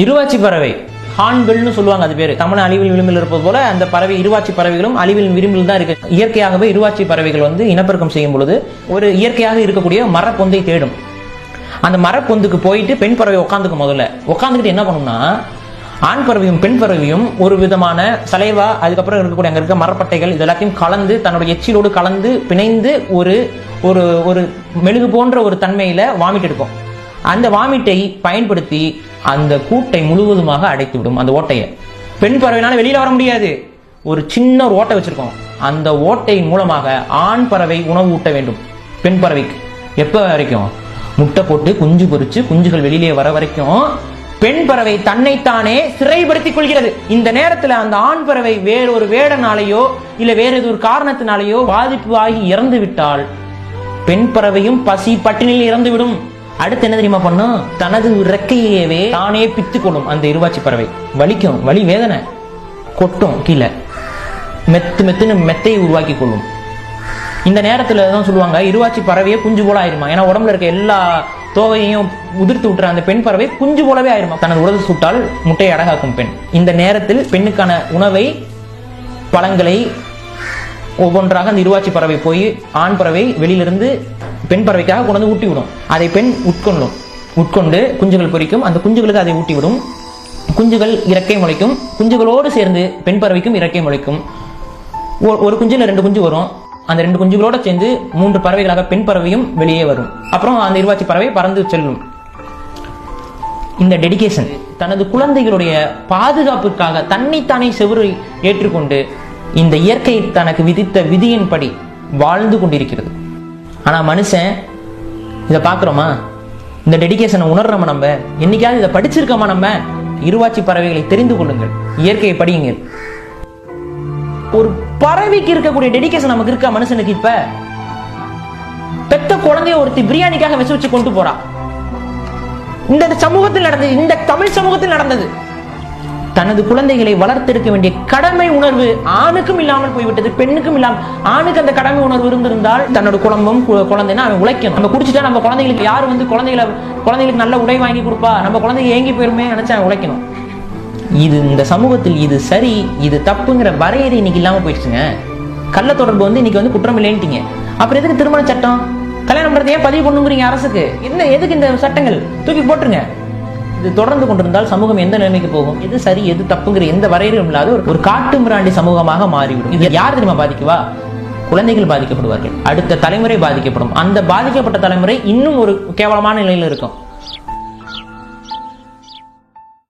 இருவாச்சி பறவை ஹார்ன்பில்னு சொல்லுவாங்க, அது பேரு. தமிழ் அழிவில் விளிம்பில் இருப்பது போல அந்த பறவை இருவாச்சி பறவைகளும் அழிவில் விளிம்பில் தான் இருக்கு. இயற்கையாகவே இருவாச்சி பறவைகள் இனப்பெருக்கம் செய்யும் பொழுது ஒரு இயற்கையாக இருக்கக்கூடிய மரப்பொந்தை தேடும். அந்த மரப்பொந்துக்கு போயிட்டு பெண் பறவை உட்காந்துக்கும். முதல்ல உட்காந்துக்கிட்டு என்ன பண்ணும்னா, ஆண் பறவையும் பெண் பறவையும் ஒரு விதமான சலைவா, அதுக்கப்புறம் இருக்கக்கூடிய அங்க இருக்க மரப்பட்டைகள் இதெல்லாத்தையும் கலந்து தன்னுடைய எச்சிலோடு கலந்து பிணைந்து ஒரு ஒரு ஒரு மெழுகு போன்ற ஒரு தன்மையில வாமிட் எடுக்கும். அந்த வாமிட்டை பயன்படுத்தி அந்த கூட்டை முழுவதுமாக அடைத்து விடும். அந்த ஓட்டையை பெண் பறவைனால வெளியில வர முடியாது. ஒரு சின்ன ஒரு ஓட்டை வச்சிருக்கோம். அந்த ஓட்டையின் மூலமாக ஆண் பறவை உணவு ஊட்ட வேண்டும் பெண் பறவைக்கு. எப்ப வரைக்கும்? முட்டை போட்டு குஞ்சு பொறிச்சு குஞ்சுகள் வெளியிலே வர வரைக்கும் பெண் பறவை தன்னைத்தானே சிறைப்படுத்திக் கொள்கிறது. இந்த நேரத்தில் அந்த ஆண் பறவை வேறொரு வேடனாலேயோ இல்ல வேற ஒரு காரணத்தினாலேயோ பாதிப்பு ஆகி இறந்து விட்டால் பெண் பறவையும் பசி பட்டினியில் இறந்துவிடும். அடுத்து என்ன தெரியுமா பண்ணும்? தனது இறக்கையவே தானே பித்துக் கொள்ளும். அந்த இருவாச்சி பறவை வலிக்கும், வலி வேதனை கொட்டும், கீழே மெத்துன்னு மெத்தையை உருவாக்கி கொள்ளும். இந்த நேரத்துல தான் சொல்லுவாங்க, இருவாச்சி பறவையே குஞ்சு போல ஆயிருமா. ஏன்னா உடம்புல இருக்க எல்லா தோகையையும் உதிர்த்து விட்டுற அந்த பெண் பறவை குஞ்சு போலவே ஆயிருமா. தனது உடல் சுட்டால் முட்டையை அடகாக்கும் பெண். இந்த நேரத்தில் பெண்ணுக்கான உணவை, பழங்களை ஒவ்வொன்றாக அந்த இருவாச்சி பறவை போய் ஆண் பறவை வெளியிலிருந்து பெண் பறவைக்காக கொண்டு ஊட்டி விடும். அதை பெண் உட்கொண்டு குஞ்சுகள் பொரிக்கும். அந்த குஞ்சுகளுக்கு அதை ஊட்டி விடும். குஞ்சுகள் இறக்கை முளைக்கும். குஞ்சுகளோடு சேர்ந்து பெண் பறவைக்கும் இறக்கை முளைக்கும். ஒரு குஞ்சுல 2 குஞ்சு வரும். அந்த 2 குஞ்சுகளோட சேர்ந்து 3 பறவைகளாக பெண் பறவையும் வெளியே வரும். அப்புறம் அந்த இருவாச்சி பறவை பறந்து செல்லும். இந்த டெடிகேஷன் தனது குழந்தைகளுடைய பாதுகாப்புக்காக தன்னைத்தானே செவுரை ஏற்றுக்கொண்டு இந்த இயற்கை தனக்கு விதித்த விதியின்படி வாழ்ந்து கொண்டிருக்கிறது. ஆனா மனுஷன் இதை பார்க்கிறோமா? இந்த டெடிகேஷனை உணர்றோமா? நம்ம என்னைக்காவது இதை படிச்சிருக்கோமா? நம்ம இருவாச்சி பறவைகளை தெரிந்து கொள்ளுங்கள், இயற்கையை படியுங்கள். ஒரு பறவைக்கு இருக்கக்கூடிய டெடிகேஷன் நமக்கு இருக்கா மனுஷனுக்கு? இப்ப பெத்த குழந்தைய ஒருத்தி பிரியாணிக்காக வச்சு கொண்டு போறா. இந்த சமூகத்தில் நடந்தது, இந்த தமிழ் சமூகத்தில் நடந்தது. தனது குழந்தைகளை வளர்த்தெடுக்க வேண்டிய கடமை உணர்வு ஆணுக்கும் இல்லாமல் போய்விட்டது, பெண்ணுக்கும் இல்லாமல். ஆணுக்கு அந்த கடமை உணர்வு இருந்திருந்தால் தன்னோட குடும்பம் குழந்தைன்னா அவன் உழைக்கணும். நம்ம குடிச்சிட்டா நம்ம குழந்தைகளுக்கு யாரு குழந்தைகளுக்கு நல்ல உடை வாங்கி கொடுப்பா, நம்ம குழந்தைங்க ஏங்கி போயிருமே நினைச்சா அவன் உழைக்கணும். இது இந்த சமூகத்தில் இது சரி இது தப்புங்கிற வரையறை இன்னைக்கு இல்லாம போயிடுச்சுங்க. கள்ள தொடர்பு இன்னைக்கு குற்றம் இல்லைன்ட்டீங்க. அப்புறம் எதுக்கு திருமண சட்டம்? கல்யாணம் பண்றது ஏன் பதிவு பண்ணுங்கிறீங்க அரசுக்கு? என்ன எதுக்கு இந்த சட்டங்கள்? தூக்கி போட்டுருங்க. இது தொடர்ந்து கொண்டிருந்தால் சமூகம் எந்த நிலைமைக்கு போகும்? எது சரி எது தப்புங்கிற எந்த வரையறையும் இல்லாத ஒரு காட்டு மிராண்டி சமூகமாக மாறிவிடும். இது யார் தெரியுமா பாதிக்குவா? குழந்தைகள் பாதிக்கப்படுவார்கள், அடுத்த தலைமுறை பாதிக்கப்படும். அந்த பாதிக்கப்பட்ட தலைமுறை இன்னும் ஒரு கேவலமான நிலையில் இருக்கும்.